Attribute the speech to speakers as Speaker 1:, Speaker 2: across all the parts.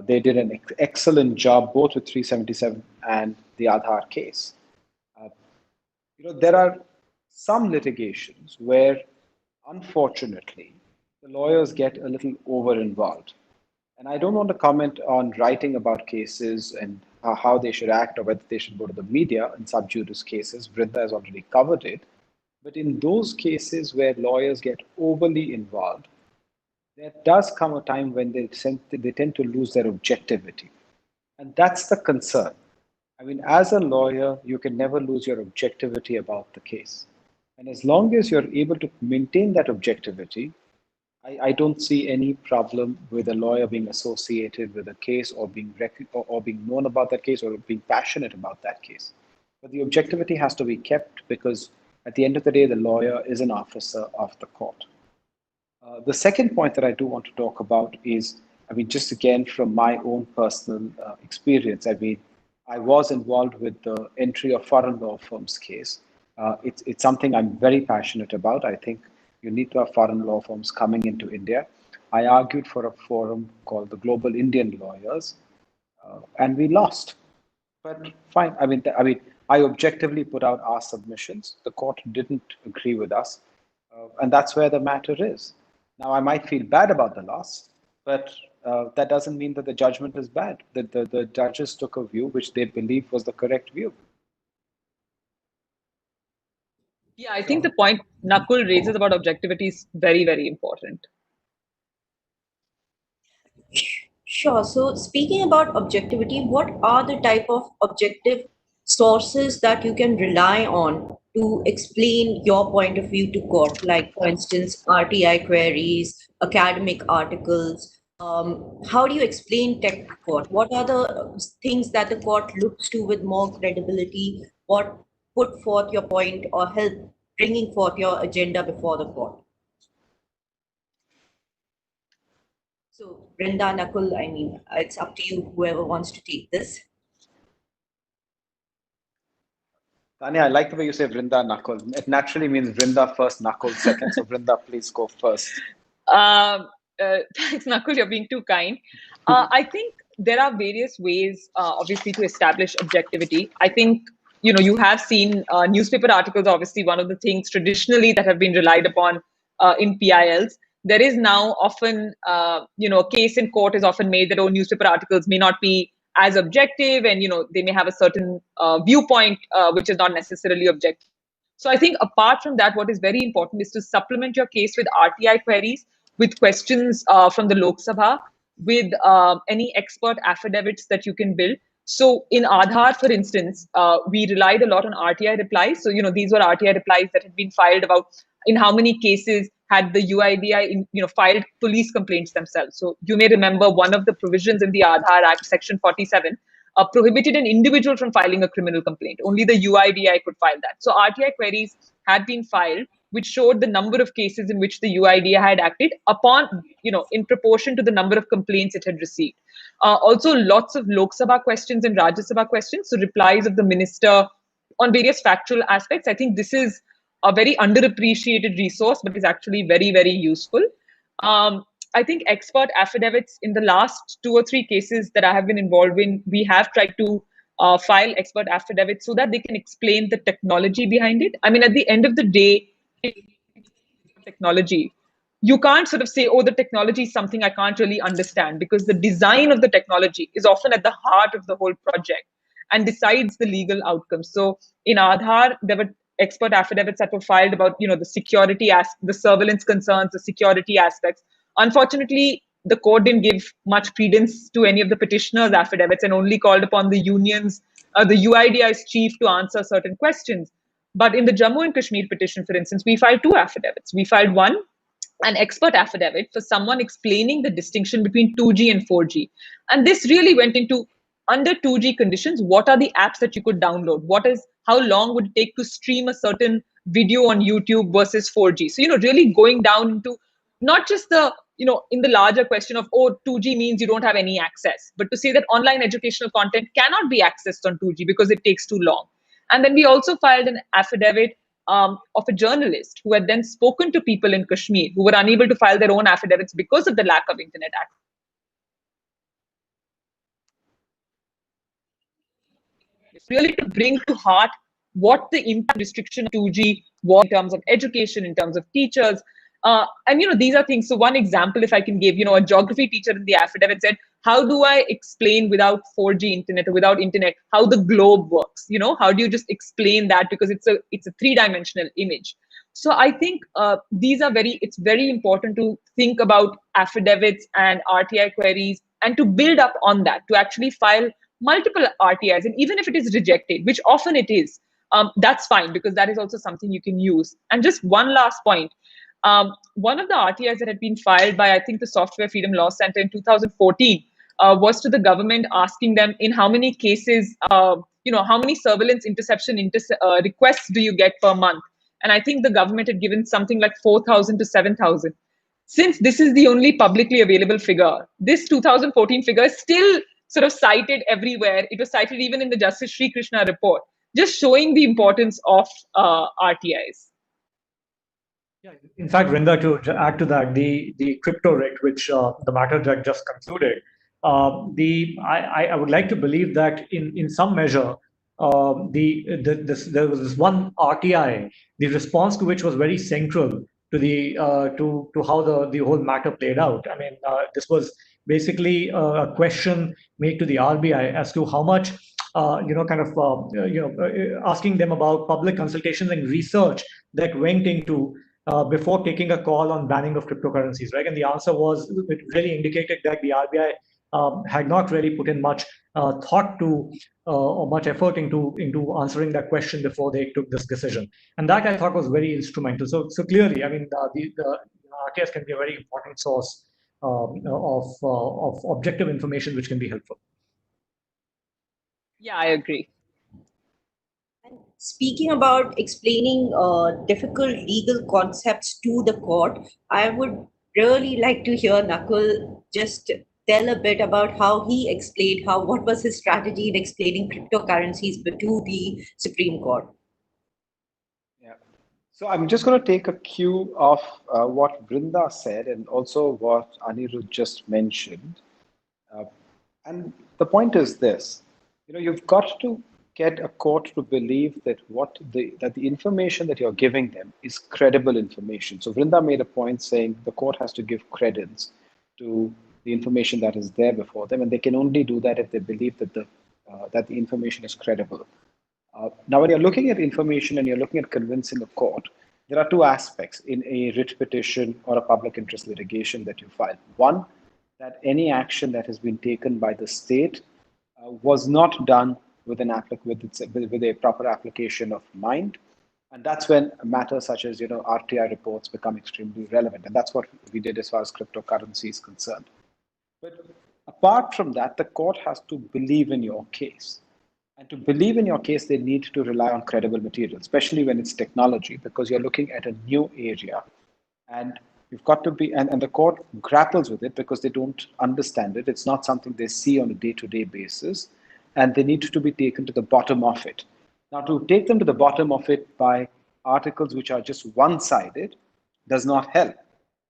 Speaker 1: they did an excellent job both with 377 and the Aadhaar case. Uh, there are some litigations where, unfortunately, the lawyers get a little over involved. And I don't want to comment on writing about cases and how they should act or whether they should go to the media in sub judice cases. Vrinda has already covered it. But in those cases where lawyers get overly involved, there does come a time when they tend to lose their objectivity. And that's the concern. I mean, as a lawyer, you can never lose your objectivity about the case. And as long as you're able to maintain that objectivity, I don't see any problem with a lawyer being associated with a case or or being known about that case or being passionate about that case. But the objectivity has to be kept because at the end of the day, the lawyer is an officer of the court. The second point that I do want to talk about is, I mean, just again from my own personal experience, I mean, I was involved with the entry of foreign law firms case. It's something I'm very passionate about. I think you need to have foreign law firms coming into India. I argued for a forum called the Global Indian Lawyers, and we lost. But fine. I objectively put out our submissions. The court didn't agree with us, and that's where the matter is. Now, I might feel bad about the loss, but that doesn't mean that the judgment is bad. The judges took a view which they believe was the correct view.
Speaker 2: Yeah, I think the point Nakul raises about objectivity is very, very important.
Speaker 3: Sure. So speaking about objectivity, what are the type of objective sources that you can rely on to explain your point of view to court? Like, for instance, RTI queries, academic articles. How do you explain tech to court? What are the things that the court looks to with more credibility? What put forth your point or help bringing forth your agenda before the court? So, Vrinda, Nakul, I mean, it's up to you, whoever wants to take this.
Speaker 1: Tanya, I like the way you say Vrinda, Nakul. It naturally means Vrinda first, Nakul second. So, Vrinda, please go first.
Speaker 2: Thanks, Nakul, you're being too kind. I think there are various ways, obviously, to establish objectivity. I think, you have seen newspaper articles, obviously, one of the things traditionally that have been relied upon in PILs. There is now often, a case in court is often made that, newspaper articles may not be as objective and, they may have a certain viewpoint, which is not necessarily objective. So I think apart from that, what is very important is to supplement your case with RTI queries, with questions from the Lok Sabha, with any expert affidavits that you can build. So in Aadhaar, for instance, we relied a lot on RTI replies. So, these were RTI replies that had been filed about in how many cases had the UIDI, filed police complaints themselves. So you may remember one of the provisions in the Aadhaar Act, Section 47, prohibited an individual from filing a criminal complaint. Only the UIDI could file that. So RTI queries had been filed, which showed the number of cases in which the UIDI had acted upon, in proportion to the number of complaints it had received. Also, lots of Lok Sabha questions and Rajya Sabha questions, so replies of the minister on various factual aspects. I think this is a very underappreciated resource, but is actually very, very useful. I think expert affidavits in the last 2 or 3 cases that I have been involved in, we have tried to file expert affidavits so that they can explain the technology behind it. I mean, at the end of the day, technology, you can't sort of say, the technology is something I can't really understand, because the design of the technology is often at the heart of the whole project and decides the legal outcomes. So in Aadhaar, there were expert affidavits that were filed about, the security, the surveillance concerns, the security aspects. Unfortunately, the court didn't give much credence to any of the petitioners' affidavits and only called upon the unions, the UIDI's chief, to answer certain questions. But in the Jammu and Kashmir petition, for instance, we filed 2 affidavits. We filed one, an expert affidavit for someone explaining the distinction between 2G and 4G. And this really went into, under 2G conditions, what are the apps that you could download? How long would it take to stream a certain video on YouTube versus 4G? So, really going down into not just the, in the larger question of, 2G means you don't have any access, but to say that online educational content cannot be accessed on 2G because it takes too long. And then we also filed an affidavit of a journalist who had then spoken to people in Kashmir who were unable to file their own affidavits because of the lack of internet access. really to bring to heart what the impact restriction of 2G was in terms of education, in terms of teachers. And these are things. So one example, if I can give, a geography teacher in the affidavit said, how do I explain without 4G internet or without internet how the globe works? How do you just explain that, because it's a three-dimensional image. So I think it's very important to think about affidavits and RTI queries and to build up on that, to actually file multiple RTIs. And even if it is rejected, which often it is, that's fine, because that is also something you can use. And just one last point. One of the RTIs that had been filed by, I think, the Software Freedom Law Center in 2014 was to the government, asking them in how many cases, how many surveillance interception requests do you get per month? And I think the government had given something like 4,000 to 7,000. Since this is the only publicly available figure, this 2014 figure is still sort of cited everywhere. It was cited even in the Justice Sri Krishna report, just showing the importance of RTIs.
Speaker 4: Yeah, in fact, Vrinda, to add to that, the crypto writ, which the matter that just concluded, I would like to believe that in some measure, there was this one RTI, the response to which was very central to the to how the whole matter played out. I mean, this was basically a question made to the RBI as to how much asking them about public consultations and research that went into before taking a call on banning of cryptocurrencies, right? And the answer was, it really indicated that the RBI had not really put in much thought to or much effort into answering that question before they took this decision. And that I thought was very instrumental. So clearly, I mean, the RTIs can be a very important source of objective information which can be helpful.
Speaker 2: Yeah, I agree.
Speaker 3: And speaking about explaining difficult legal concepts to the court, I would really like to hear Nakul just tell a bit about how he explained what was his strategy in explaining cryptocurrencies to the Supreme Court.
Speaker 1: Yeah. So I'm just going to take a cue of what Vrinda said and also what Anirudh just mentioned. And the point is this: you've got to get a court to believe that that the information that you're giving them is credible information. So Vrinda made a point saying the court has to give credence to the information that is there before them, and they can only do that if they believe that the information is credible. Now, when you're looking at information and you're looking at convincing a court, there are two aspects in a writ petition or a public interest litigation that you file. One, that any action that has been taken by the state was not done with a proper application of mind. And that's when matters such as RTI reports become extremely relevant. And that's what we did as far as cryptocurrency is concerned. But apart from that, the court has to believe in your case. And to believe in your case, they need to rely on credible material, especially when it's technology, because you're looking at a new area. And you've got to be, and the court grapples with it because they don't understand it. It's not something they see on a day-to-day basis, and they need to be taken to the bottom of it. Now, to take them to the bottom of it by articles which are just one-sided does not help.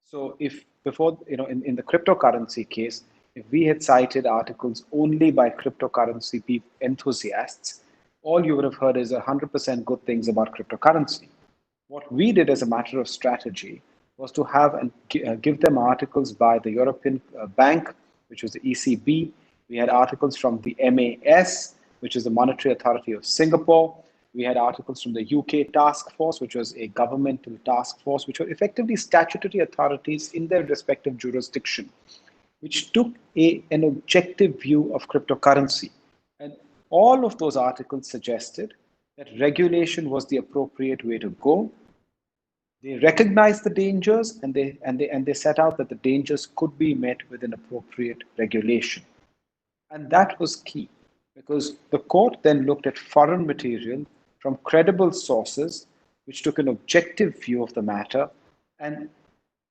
Speaker 1: So if before, in the cryptocurrency case, if we had cited articles only by cryptocurrency enthusiasts, all you would have heard is 100% good things about cryptocurrency. What we did as a matter of strategy was to have and give them articles by the European Bank, which was the ECB. We had articles from the MAS, which is the Monetary Authority of Singapore. We had articles from the UK Task Force, which was a governmental task force, which were effectively statutory authorities in their respective jurisdiction, which took an objective view of cryptocurrency. And all of those articles suggested that regulation was the appropriate way to go. They recognized the dangers, and they set out that the dangers could be met with an appropriate regulation. And that was key, because the court then looked at foreign material from credible sources, which took an objective view of the matter and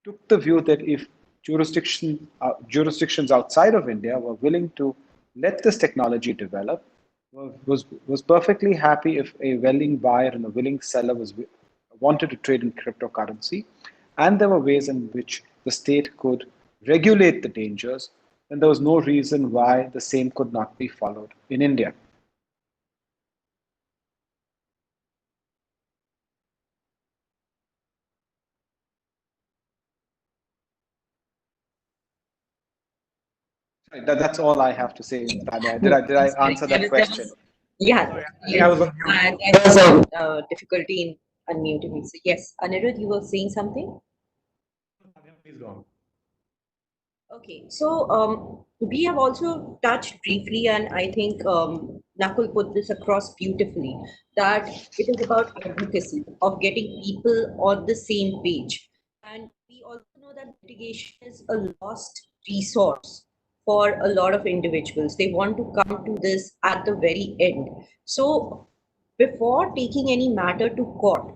Speaker 1: took the view that if jurisdictions outside of India were willing to let this technology develop, was perfectly happy if a willing buyer and a willing seller wanted to trade in cryptocurrency, and there were ways in which the state could regulate the dangers, then there was no reason why the same could not be followed in India. That's all I have to say, Tanya. Did I answer that question?
Speaker 3: Yeah,
Speaker 4: Sorry, I think I was on mute.
Speaker 3: and there was a difficulty in unmuting me. So yes, Anirudh, you were saying something?
Speaker 4: Please go on.
Speaker 3: Okay, so we have also touched briefly, and I think Nakul put this across beautifully, that it is about advocacy, of getting people on the same page. And we also know that litigation is a lost resource for a lot of individuals. They want to come to this at the very end. So before taking any matter to court,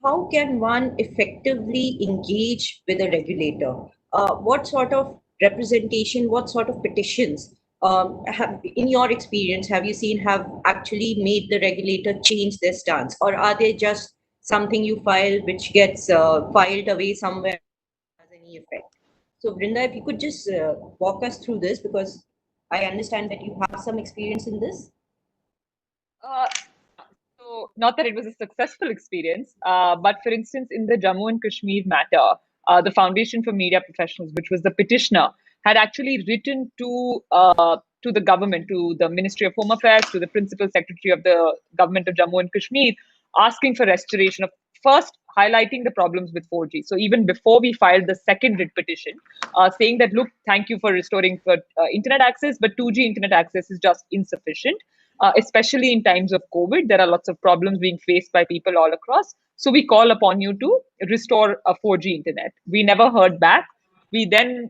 Speaker 3: how can one effectively engage with a regulator? What sort of representation, what sort of petitions have, in your experience, have you seen have actually made the regulator change their stance? Or are they just something you file which gets filed away somewhere has any effect? So, Vrinda, if you could just walk us through this, because I understand that you have some experience in this.
Speaker 2: So, not that it was a successful experience, but for instance, in the Jammu and Kashmir matter, the Foundation for Media Professionals, which was the petitioner, had actually written to the government, to the Ministry of Home Affairs, to the Principal Secretary of the Government of Jammu and Kashmir, asking for restoration of, first highlighting the problems with 4G. So even before we filed the second writ petition, saying that, look, thank you for restoring for internet access, but 2G internet access is just insufficient. Especially in times of COVID, there are lots of problems being faced by people all across. So we call upon you to restore a 4G internet. We never heard back. We then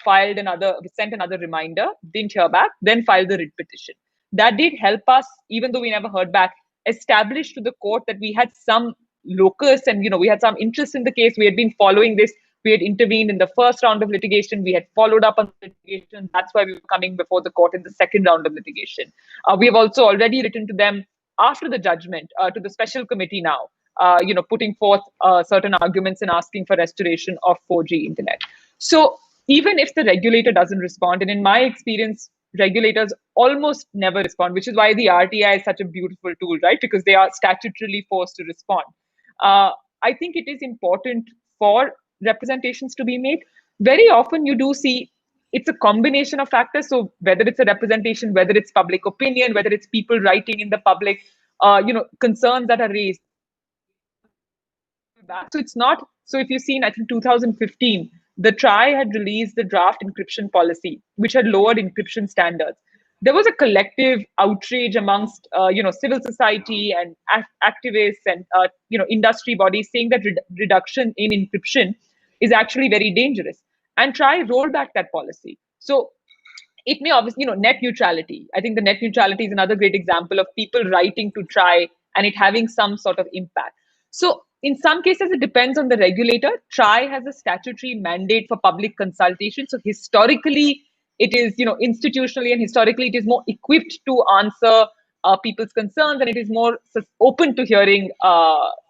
Speaker 2: sent another reminder, didn't hear back, then filed the writ petition. That did help us, even though we never heard back, establish to the court that we had some locus and we had some interest in the case. We had been following this. We had intervened in the first round of litigation. We had followed up on litigation. That's why we were coming before the court in the second round of litigation. We have also already written to them after the judgment, to the special committee now, putting forth certain arguments and asking for restoration of 4G internet. So even if the regulator doesn't respond, and in my experience, regulators almost never respond, which is why the RTI is such a beautiful tool, right? Because they are statutorily forced to respond. I think it is important for representations to be made. Very often you do see it's a combination of factors. So whether it's a representation, whether it's public opinion, whether it's people writing in the public, concerns that are raised. So it's not. So if you've seen, I think 2015, the TRI had released the draft encryption policy, which had lowered encryption standards. There was a collective outrage amongst, civil society and activists and, industry bodies saying that reduction in encryption is actually very dangerous. And TRI rolled back that policy. So it may obviously, net neutrality. I think the net neutrality is another great example of people writing to TRI and it having some sort of impact. So in some cases, it depends on the regulator. TRI has a statutory mandate for public consultation. So historically, it is, institutionally and historically, it is more equipped to answer people's concerns, and it is more open to hearing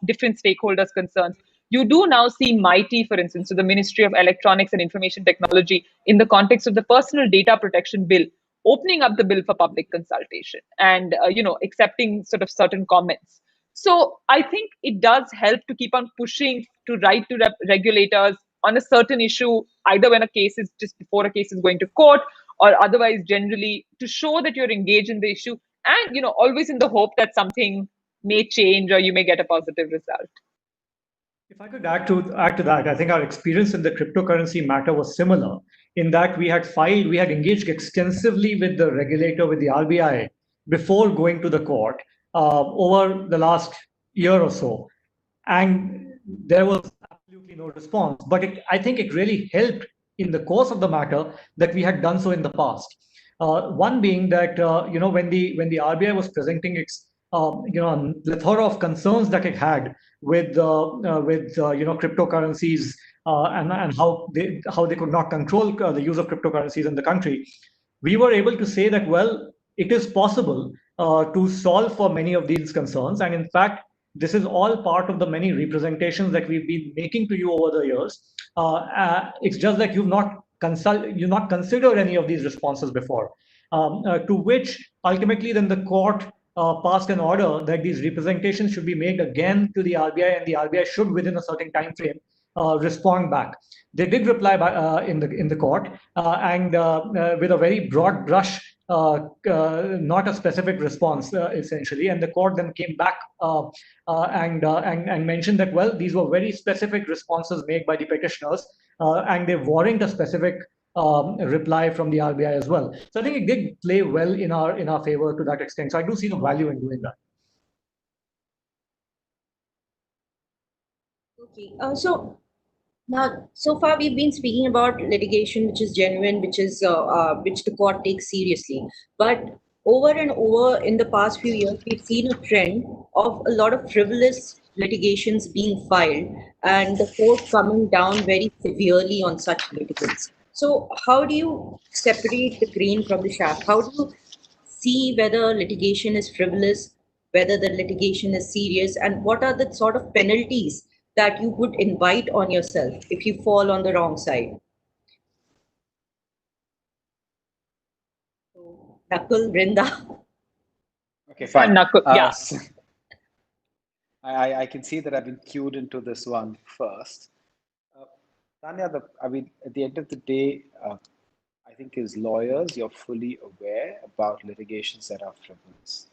Speaker 2: different stakeholders' concerns. You do now see MITI, for instance, so the Ministry of Electronics and Information Technology, in the context of the Personal Data Protection Bill, opening up the bill for public consultation and, accepting sort of certain comments. So I think it does help to keep on pushing to write to regulators on a certain issue, either when a case is just before a case is going to court or otherwise generally, to show that you're engaged in the issue and, always in the hope that something may change or you may get a positive result.
Speaker 4: If I could add to that, I think our experience in the cryptocurrency matter was similar in that we had engaged extensively with the regulator, with the RBI, before going to the court over the last year or so. And there was absolutely no response. But I think it really helped in the course of the matter that we had done so in the past. One being that, when the RBI was presenting its plethora of concerns that it had with cryptocurrencies and how they could not control the use of cryptocurrencies in the country, we were able to say that, well, it is possible to solve for many of these concerns, and in fact, this is all part of the many representations that we've been making to you over the years. It's just that you've not considered any of these responses before. To which ultimately then the court passed an order that these representations should be made again to the RBI, and the RBI should, within a certain time frame, respond back. They did reply by, in the court, and with a very broad brush, not a specific response, essentially. And the court then came back and mentioned that, well, these were very specific responses made by the petitioners, and they warrant a specific reply from the RBI as well. So I think it did play well in our favor to that extent. So I do see the value in doing that.
Speaker 3: Okay, so now, so far we've been speaking about litigation which is genuine, which the court takes seriously. But over and over in the past few years, we've seen a trend of a lot of frivolous litigations being filed and the court coming down very severely on such litigants. So how do you separate the grain from the chaff? How do you see whether litigation is frivolous, whether the litigation is serious, and what are the sort of penalties that you would invite on yourself if you fall on the wrong side? So, Nakul, Vrinda.
Speaker 1: Okay, fine.
Speaker 2: Nakul, yeah.
Speaker 1: So I can see that I've been cued into this one first. Tanya, at the end of the day, I think as lawyers, you're fully aware about litigations that are frivolous,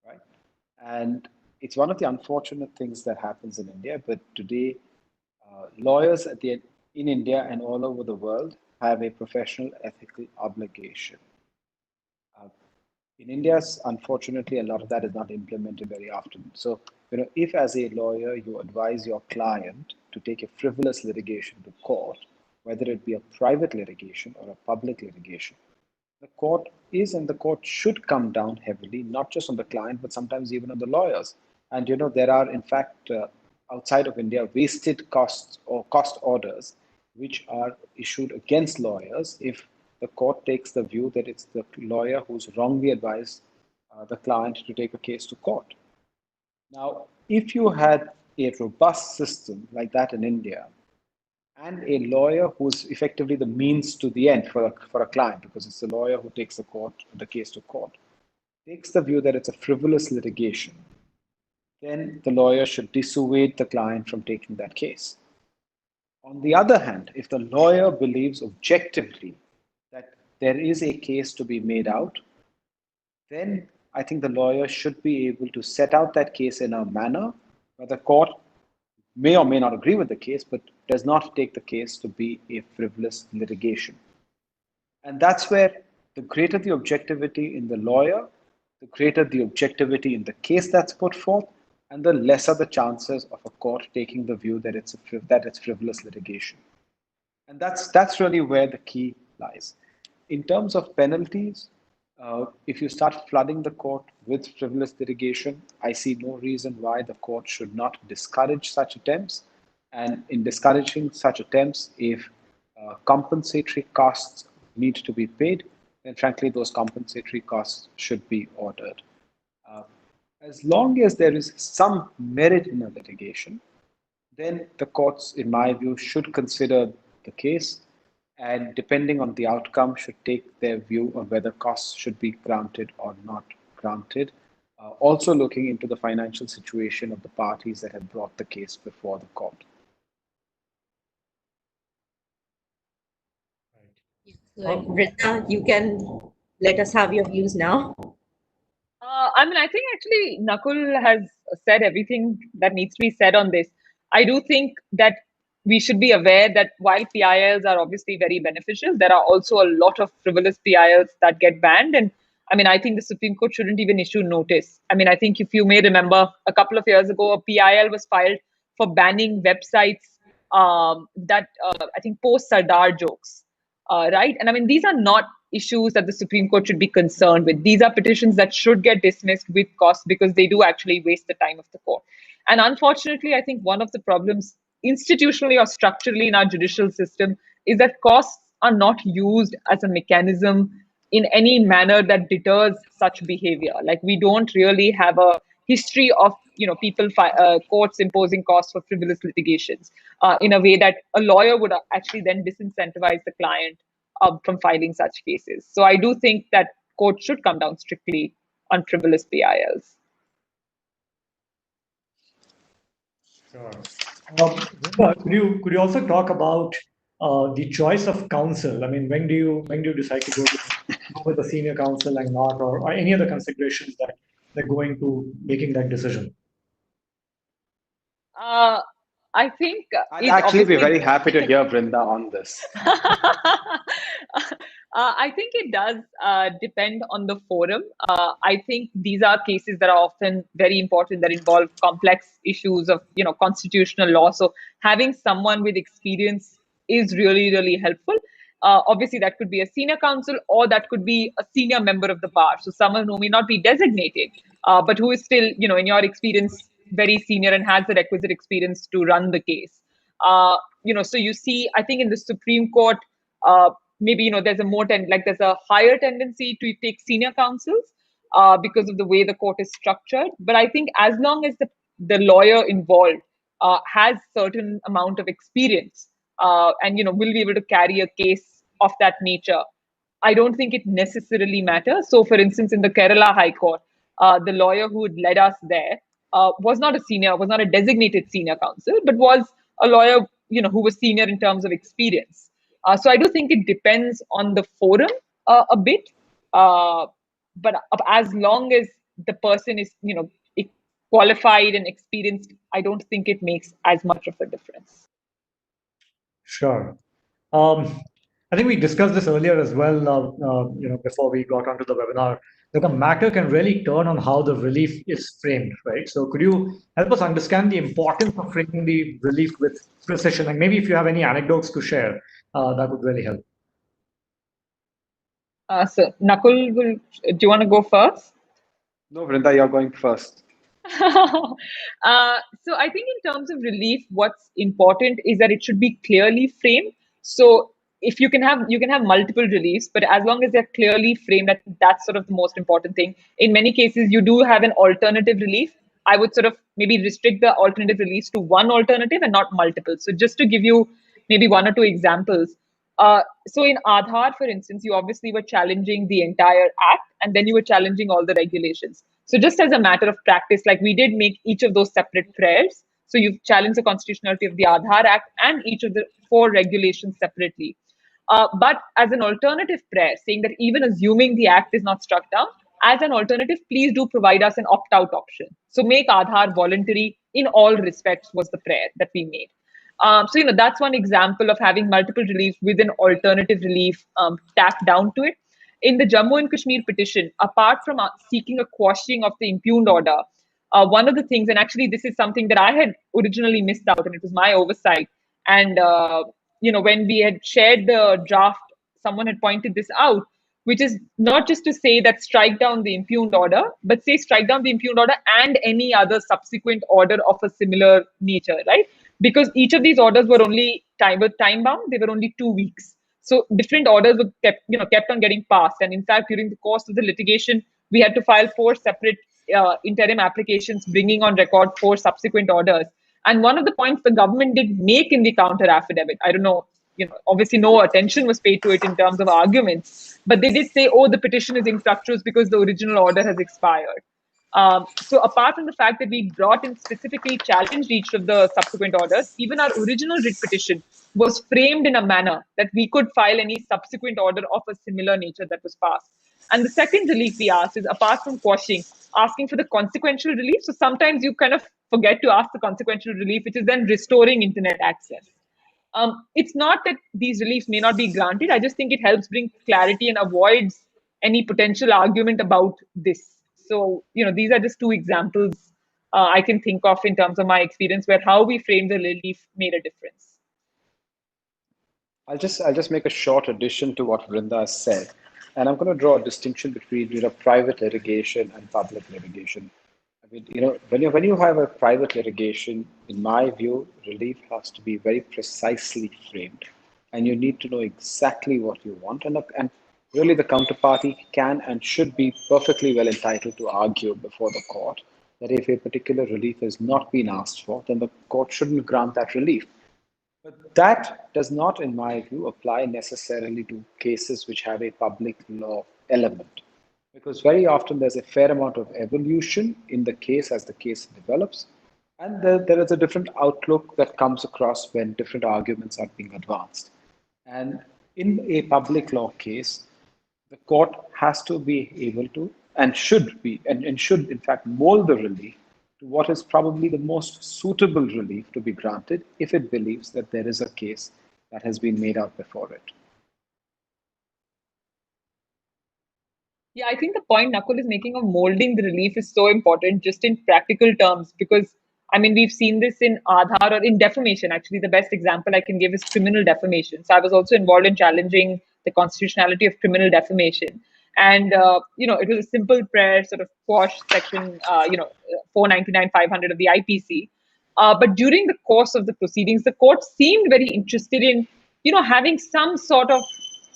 Speaker 1: right? And it's one of the unfortunate things that happens in India. But today, lawyers in India and all over the world have a professional ethical obligation. In India, unfortunately, a lot of that is not implemented very often. So, if as a lawyer you advise your client to take a frivolous litigation to court, whether it be a private litigation or a public litigation, the court is and the court should come down heavily, not just on the client, but sometimes even on the lawyers. And there are, in fact, outside of India, wasted costs or cost orders which are issued against lawyers if the court takes the view that it's the lawyer who's wrongly advised the client to take a case to court. Now, if you had a robust system like that in India, and a lawyer who's effectively the means to the end for a client, because it's the lawyer who takes the case to court, takes the view that it's a frivolous litigation, then the lawyer should dissuade the client from taking that case. On the other hand, if the lawyer believes objectively that there is a case to be made out, then I think the lawyer should be able to set out that case in a manner where the court may or may not agree with the case, but does not take the case to be a frivolous litigation. And that's where the greater the objectivity in the lawyer, the greater the objectivity in the case that's put forth, and the lesser the chances of a court taking the view that it's frivolous litigation. And that's really where the key lies. In terms of penalties, if you start flooding the court with frivolous litigation, I see no reason why the court should not discourage such attempts. And in discouraging such attempts, if compensatory costs need to be paid, then frankly, those compensatory costs should be ordered. As long as there is some merit in a litigation, then the courts, in my view, should consider the case, and depending on the outcome, should take their view on whether costs should be granted or not granted. Also looking into the financial situation of the parties that have brought the case before the court.
Speaker 3: Vrinda, you can let us have your views now.
Speaker 2: I think actually Nakul has said everything that needs to be said on this. I do think that we should be aware that while PILs are obviously very beneficial, there are also a lot of frivolous PILs that get banned. And I think the Supreme Court shouldn't even issue notice. I think if you may remember, a couple of years ago, a PIL was filed for banning websites that I think post Sardar jokes, right? And these are not issues that the Supreme Court should be concerned with. These are petitions that should get dismissed with costs because they do actually waste the time of the court. And unfortunately, I think one of the problems institutionally or structurally in our judicial system is that costs are not used as a mechanism in any manner that deters such behavior. Like, we don't really have a history of courts imposing costs for frivolous litigations in a way that a lawyer would actually then disincentivize the client from filing such cases. So I do think that courts should come down strictly on frivolous PILs.
Speaker 5: Sure.
Speaker 4: Vrinda, could you also talk about the choice of counsel? I mean, when do you decide to go with a senior counsel and not, or any other considerations that go into making that decision?
Speaker 2: I think
Speaker 1: I'd
Speaker 2: it
Speaker 1: actually be
Speaker 2: obviously.
Speaker 1: very happy to hear Vrinda on this.
Speaker 2: I think it does depend on the forum. I think these are cases that are often very important that involve complex issues of constitutional law. So having someone with experience is really really helpful. Obviously, that could be a senior counsel or that could be a senior member of the bar. So someone who may not be designated, but who is still in your experience very senior and has the requisite experience to run the case. So you see, I think in the Supreme Court, maybe there's a there's a higher tendency to take senior counsels because of the way the court is structured. But I think as long as the lawyer involved has certain amount of experience and will be able to carry a case of that nature, I don't think it necessarily matters. So, for instance, in the Kerala High Court, the lawyer who had led us there was not a designated senior counsel, but was a lawyer, who was senior in terms of experience. So I do think it depends on the forum a bit, but as long as the person is, qualified and experienced, I don't think it makes as much of a difference.
Speaker 4: Sure. I think we discussed this earlier as well, before we got onto the webinar, that the matter can really turn on how the relief is framed, right? So could you help us understand the importance of framing the relief with precision? And maybe if you have any anecdotes to share, that would really help.
Speaker 2: So Nakul, do you want to go first?
Speaker 1: No, Vrinda, you're going first.
Speaker 2: So I think in terms of relief, what's important is that it should be clearly framed. So if you can have multiple reliefs, but as long as they're clearly framed, that's sort of the most important thing. In many cases, you do have an alternative relief. I would sort of maybe restrict the alternative reliefs to one alternative and not multiple. So just to give you maybe one or two examples. So in Aadhaar, for instance, you obviously were challenging the entire act and then you were challenging all the regulations. So just as a matter of practice, like we did make each of those separate prayers. So you've challenged the constitutionality of the Aadhaar Act and each of the 4 regulations separately. But as an alternative prayer, saying that even assuming the act is not struck down, as an alternative, please do provide us an opt-out option. So make Aadhaar voluntary in all respects was the prayer that we made. So that's one example of having multiple relief with an alternative relief tacked down to it. In the Jammu and Kashmir petition, apart from seeking a quashing of the impugned order, one of the things, and actually this is something that I had originally missed out, and it was my oversight. And when we had shared the draft, someone had pointed this out, which is not just to say that strike down the impugned order, but say strike down the impugned order and any other subsequent order of a similar nature, right? Because each of these orders were time bound; they were only 2 weeks. So different orders were kept on getting passed, and in fact, during the course of the litigation, we had to file 4 separate interim applications, bringing on record 4 subsequent orders. And one of the points the government did make in the counter affidavit, I don't know, obviously no attention was paid to it in terms of arguments, but they did say, oh, the petition is infructuous because the original order has expired. So apart from the fact that we brought in specifically challenged each of the subsequent orders, even our original writ petition was framed in a manner that we could file any subsequent order of a similar nature that was passed. And the second relief we asked is, apart from quashing, asking for the consequential relief. So sometimes you kind of forget to ask the consequential relief, which is then restoring internet access. It's not that these reliefs may not be granted. I just think it helps bring clarity and avoids any potential argument about this. So, these are just 2 examples I can think of in terms of my experience where how we framed the relief made a difference.
Speaker 1: I'll just make a short addition to what Vrinda has said, and I'm going to draw a distinction between private litigation and public litigation. I mean, when you have a private litigation, in my view, relief has to be very precisely framed, and you need to know exactly what you want, and really the counterparty can and should be perfectly well entitled to argue before the court that if a particular relief has not been asked for, then the court shouldn't grant that relief. But that does not, in my view, apply necessarily to cases which have a public law element. Because very often there's a fair amount of evolution in the case as the case develops. And there is a different outlook that comes across when different arguments are being advanced. And in a public law case, the court has to be able to and should be and should in fact mold the relief to what is probably the most suitable relief to be granted if it believes that there is a case that has been made out before it.
Speaker 2: Yeah, I think the point Nakul is making of molding the relief is so important just in practical terms because I mean we've seen this in Aadhaar or in defamation. Actually, the best example I can give is criminal defamation. So I was also involved in challenging the constitutionality of criminal defamation. And it was a simple prayer, sort of quash section 499 500 of the IPC. But during the course of the proceedings, the court seemed very interested in having some sort of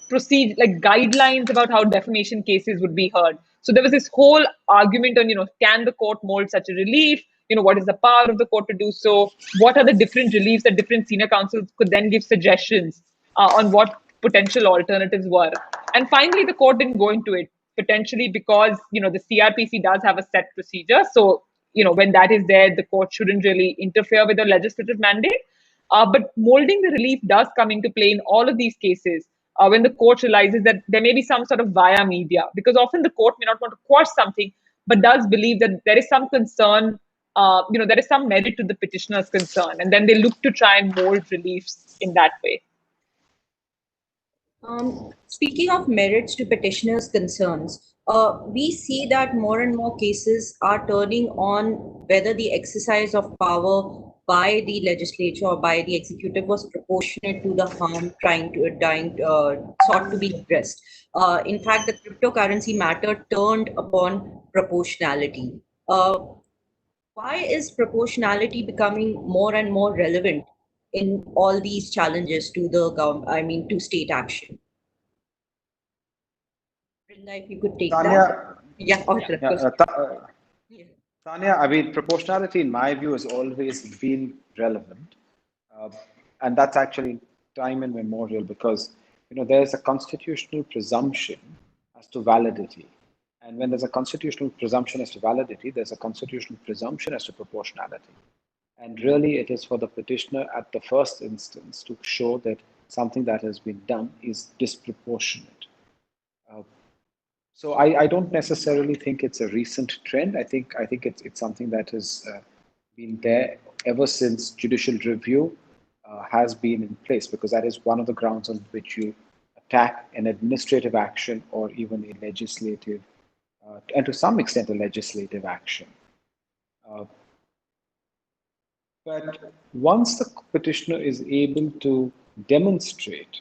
Speaker 2: proceed like guidelines about how defamation cases would be heard. So there was this whole argument on, can the court mold such a relief? What is the power of the court to do so? What are the different reliefs that different senior counsels could then give suggestions on what potential alternatives were? And finally, the court didn't go into it, potentially because, the CRPC does have a set procedure. So, when that is there, the court shouldn't really interfere with the legislative mandate. But molding the relief does come into play in all of these cases when the court realizes that there may be some sort of via media, because often the court may not want to quash something, but does believe that there is some concern, there is some merit to the petitioner's concern, and then they look to try and mold reliefs in that way.
Speaker 3: Speaking of merits to petitioners' concerns, we see that more and more cases are turning on whether the exercise of power by the legislature or by the executive was proportionate to the harm sought to be addressed. In fact, the cryptocurrency matter turned upon proportionality. Why is proportionality becoming more and more relevant in all these challenges to the government, to state action? Vrinda, if you could take
Speaker 1: Tanya,
Speaker 3: that.
Speaker 1: Tanya, I mean, proportionality, in my view, has always been relevant. And that's actually time immemorial because, there's a constitutional presumption as to validity. And when there's a constitutional presumption as to validity, there's a constitutional presumption as to proportionality. And really, it is for the petitioner at the first instance to show that something that has been done is disproportionate. So I don't necessarily think it's a recent trend. I think it's something that has been there ever since judicial review has been in place, because that is one of the grounds on which you attack an administrative action or even a legislative, and to some extent a legislative action. But once the petitioner is able to demonstrate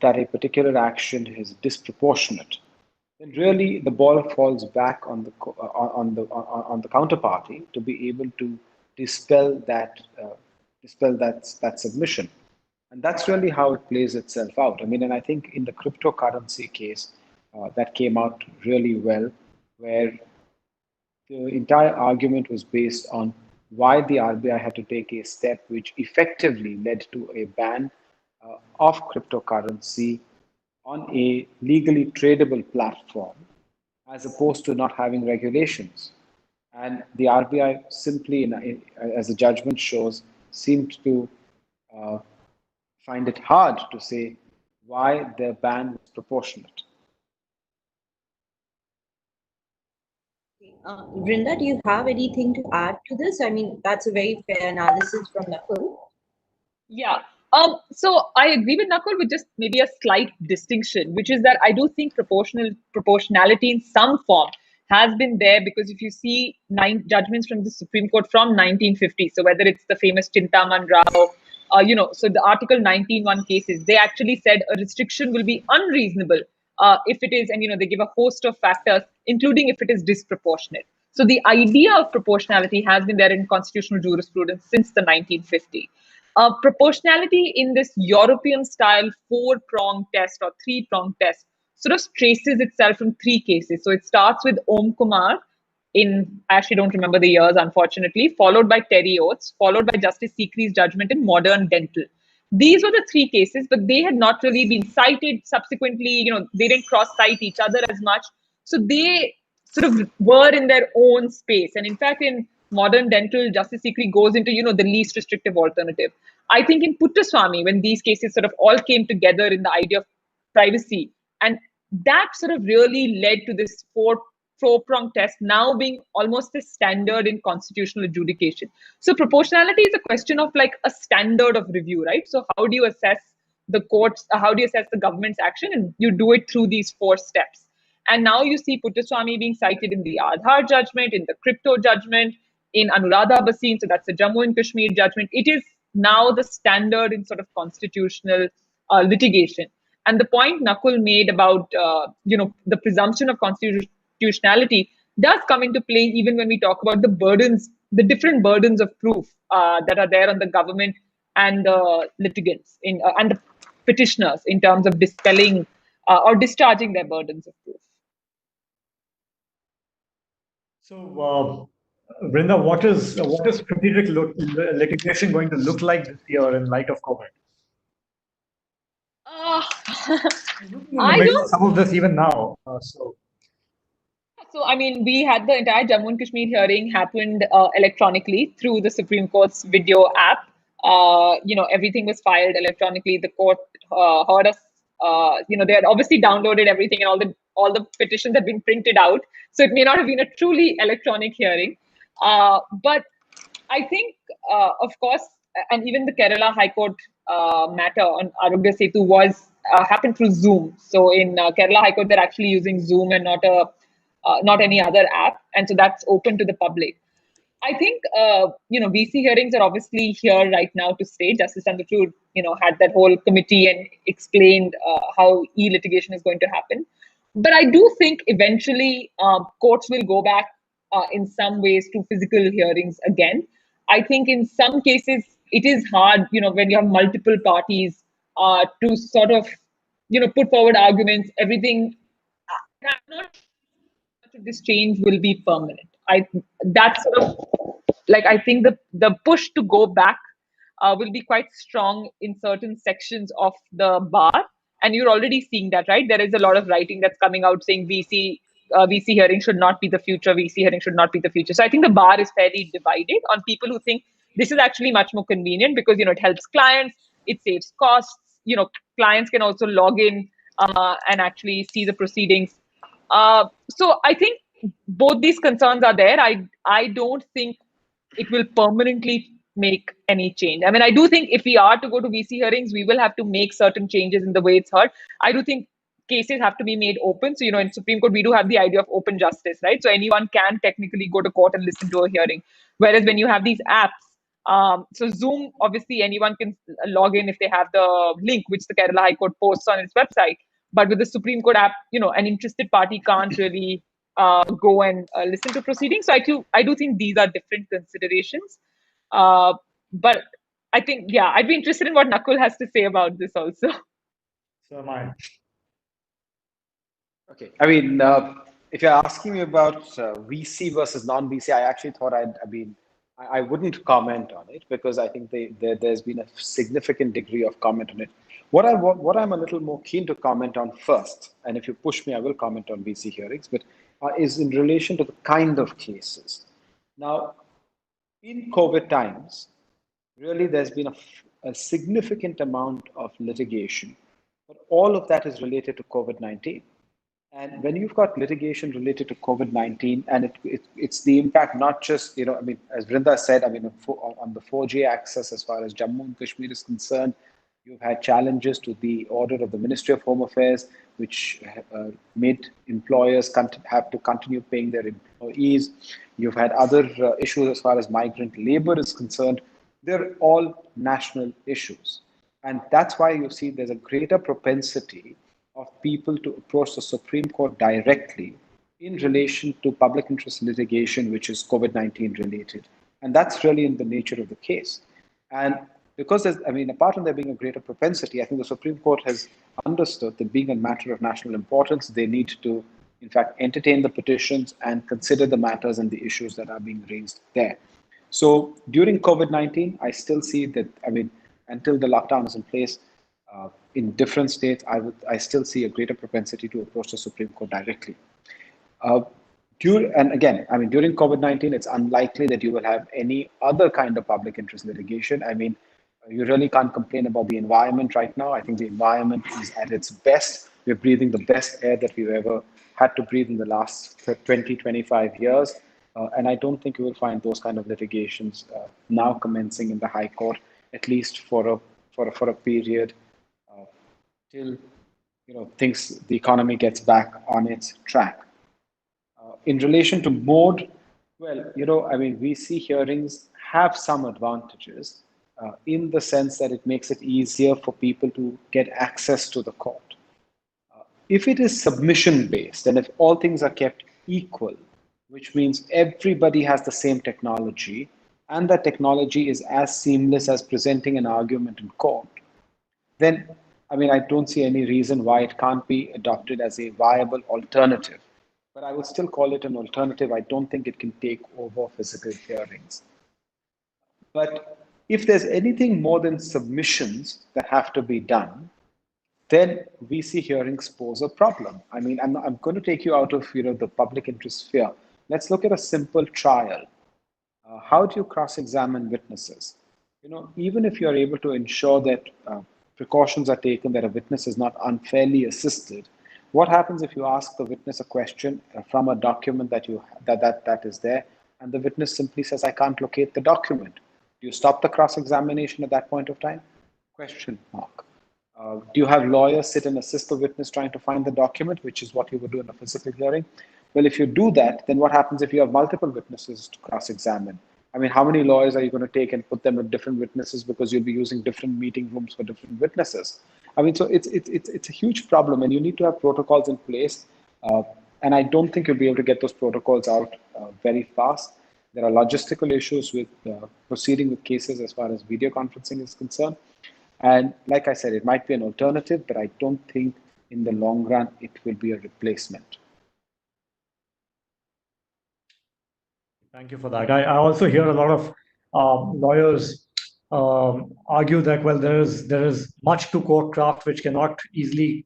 Speaker 1: that a particular action is disproportionate, then really the ball falls back on the counterparty to be able to dispel that submission, and that's really how it plays itself out. I mean, and I think in the cryptocurrency case, that came out really well, where the entire argument was based on why the RBI had to take a step which effectively led to a ban of cryptocurrency on a legally tradable platform, as opposed to not having regulations. And the RBI simply, as the judgment shows, seemed to find it hard to say why the ban was proportionate.
Speaker 3: Vrinda, do you have anything to add to this? I mean, that's a very fair analysis from Nakul.
Speaker 2: Yeah. So I agree with Nakul with just maybe a slight distinction, which is that I do think proportionality in some form has been there, because if you see 9 judgments from the Supreme Court from 1950, so whether it's the famous Chintaman Rao, so the Article 19(1) cases, they actually said a restriction will be unreasonable if it is, and they give a host of factors, including if it is disproportionate. So the idea of proportionality has been there in constitutional jurisprudence since the 1950s. Proportionality in this European style 4-pronged test or 3-pronged test sort of traces itself from 3 cases. So it starts with Om Kumar I actually don't remember the years, unfortunately, followed by Terry Oates, followed by Justice Sikri's judgment in Modern Dental. These were the 3 cases, but they had not really been cited subsequently. They didn't cross-cite each other as much. So they sort of were in their own space. And in fact, in modern dental justice decree goes into, the least restrictive alternative. I think in Puttaswamy, when these cases sort of all came together in the idea of privacy, and that sort of really led to this four-prong test now being almost a standard in constitutional adjudication. So proportionality is a question of like a standard of review, right? So how do you assess the courts, how do you assess the government's action? And you do it through these 4 steps. And now you see Puttaswamy being cited in the Aadhaar judgment, in the crypto judgment, in Anuradha Bhasin, so that's the Jammu and Kashmir judgment. It is now the standard in sort of constitutional litigation. And the point Nakul made about the presumption of constitutionality does come into play even when we talk about the burdens, the different burdens of proof that are there on the government and the litigants and the petitioners in terms of dispelling or discharging their burdens of proof.
Speaker 4: So, Vrinda, what is strategic litigation going to look like this year in light of COVID?
Speaker 2: I don't.
Speaker 4: Some of this even now.
Speaker 2: So, I mean, we had the entire Jammu and Kashmir hearing happened electronically through the Supreme Court's video app. Everything was filed electronically. The court heard us. They had obviously downloaded everything, and all the petitions had been printed out. So it may not have been a truly electronic hearing, but I think, of course, and even the Kerala High Court matter on Arogya Setu was happened through Zoom. So in Kerala High Court, they're actually using Zoom and not any other app, and so that's open to the public. I think VC hearings are obviously here right now to stay. Justice Chandrachud, had that whole committee and explained how e-litigation is going to happen. But I do think eventually courts will go back in some ways to physical hearings again. I think in some cases it is hard, when you have multiple parties to sort of, put forward arguments, everything. I'm not sure this change will be permanent. That's sort of like, I think the push to go back will be quite strong in certain sections of the bar, and you're already seeing that, right? There is a lot of writing that's coming out saying VC hearing should not be the future. VC hearing should not be the future. So I think the bar is fairly divided on people who think this is actually much more convenient because it helps clients, it saves costs. Clients can also log in and actually see the proceedings. So I think both these concerns are there. I don't think it will permanently make any change. I mean, I do think if we are to go to VC hearings, we will have to make certain changes in the way it's heard. I do think cases have to be made open. So, in Supreme Court, we do have the idea of open justice, right? So anyone can technically go to court and listen to a hearing. Whereas when you have these apps, so Zoom, obviously anyone can log in if they have the link, which the Kerala High Court posts on its website. But with the Supreme Court app, an interested party can't really go and listen to proceedings. So I do think these are different considerations. But I think, I'd be interested in what Nakul has to say about this also.
Speaker 4: So am I.
Speaker 1: Okay. I mean, if you're asking me about VC versus non-VC, I actually thought I wouldn't comment on it because I think there's been a significant degree of comment on it. What I'm a little more keen to comment on first, and if you push me, I will comment on VC hearings, but is in relation to the kind of cases. Now, in COVID times, really there's been a significant amount of litigation, but all of that is related to COVID-19. And when you've got litigation related to COVID-19, and it's the impact not just, as Vrinda said, on the 4G access as far as Jammu and Kashmir is concerned, you've had challenges to the order of the Ministry of Home Affairs, which made employers have to continue paying their employees. You've had other issues as far as migrant labor is concerned. They're all national issues. And that's why you see there's a greater propensity of people to approach the Supreme Court directly in relation to public interest litigation, which is COVID-19 related. And that's really in the nature of the case. And because apart from there being a greater propensity, I think the Supreme Court has understood that being a matter of national importance, they need to, in fact, entertain the petitions and consider the matters and the issues that are being raised there. So during COVID-19, I still see that, until the lockdown is in place, in different states, I still see a greater propensity to approach the Supreme Court directly. And again, I mean, during COVID-19, it's unlikely that you will have any other kind of public interest litigation. I mean, you really can't complain about the environment right now. I think the environment is at its best. We're breathing the best air that we've ever had to breathe in the last 20, 25 years. And I don't think you will find those kind of litigations now commencing in the High Court, at least for a period till the economy gets back on its track. In relation to mode, well, I mean, we see hearings have some advantages in the sense that it makes it easier for people to get access to the court. If it is submission based, and if all things are kept equal, which means everybody has the same technology, and that technology is as seamless as presenting an argument in court, then, I mean, I don't see any reason why it can't be adopted as a viable alternative. But I would still call it an alternative. I don't think it can take over physical hearings. But if there's anything more than submissions that have to be done, then we see hearings pose a problem. I mean, I'm going to take you out of the public interest sphere. Let's look at a simple trial. How do you cross-examine witnesses? Even if you're able to ensure that precautions are taken, that a witness is not unfairly assisted, what happens if you ask the witness a question from a document that is there, and the witness simply says, "I can't locate the document"? Do you stop the cross-examination at that point of time? Question mark. Do you have lawyers sit and assist the witness trying to find the document, which is what you would do in a physical hearing? Well, if you do that, then what happens if you have multiple witnesses to cross-examine? I mean, how many lawyers are you going to take and put them with different witnesses because you'll be using different meeting rooms for different witnesses? I mean, so it's a huge problem, and you need to have protocols in place. And I don't think you'll be able to get those protocols out very fast. There are logistical issues with proceeding with cases as far as video conferencing is concerned. And like I said, it might be an alternative, but I don't think in the long run it will be a replacement.
Speaker 4: Thank you for that. I also hear a lot of lawyers argue that, well, there is much to court craft which cannot easily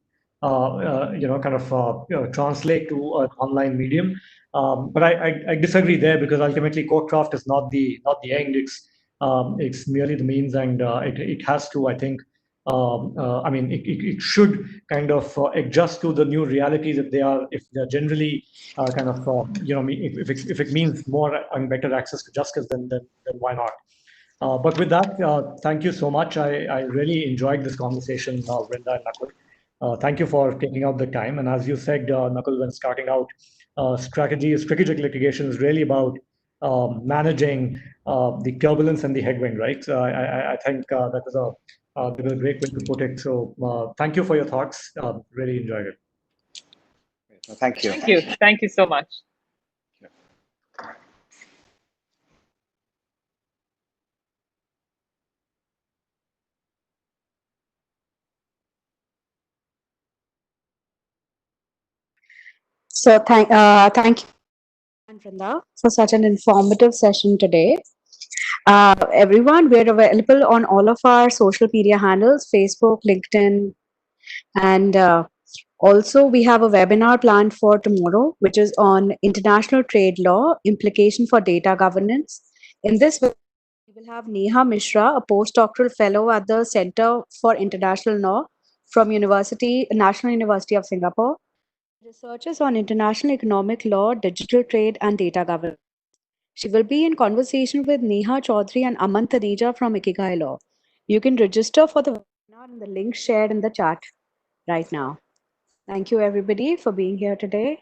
Speaker 4: translate to an online medium. But I disagree there, because ultimately court craft is not the end. It's merely the means, and it has to, I think, I mean, it should kind of adjust to the new realities if they're generally if it means more and better access to justice, then why not? But with that, thank you so much. I really enjoyed this conversation, Vrinda and Nakul. Thank you for taking out the time. And as you said, Nakul, when starting out, strategic litigation is really about managing the turbulence and the headwind, right? So I think that was a great way to put it. So thank you for your thoughts. Really enjoyed it.
Speaker 1: Thank you.
Speaker 2: Thank you. Thank you so much.
Speaker 5: So thank you, Vrinda, for such an informative session today. Everyone, we're available on all of our social media handles, Facebook, LinkedIn, and also we have a webinar planned for tomorrow, which is on international trade law, implication for data governance. In this, we will have Neha Mishra, a postdoctoral fellow at the Center for International Law from National University of Singapore. Researches on international economic law, digital trade, and data governance. She will be in conversation with Neha Chaudhary and Aman Taneja from Ikigai Law. You can register for the webinar in the link shared in the chat right now. Thank you, everybody, for being here today.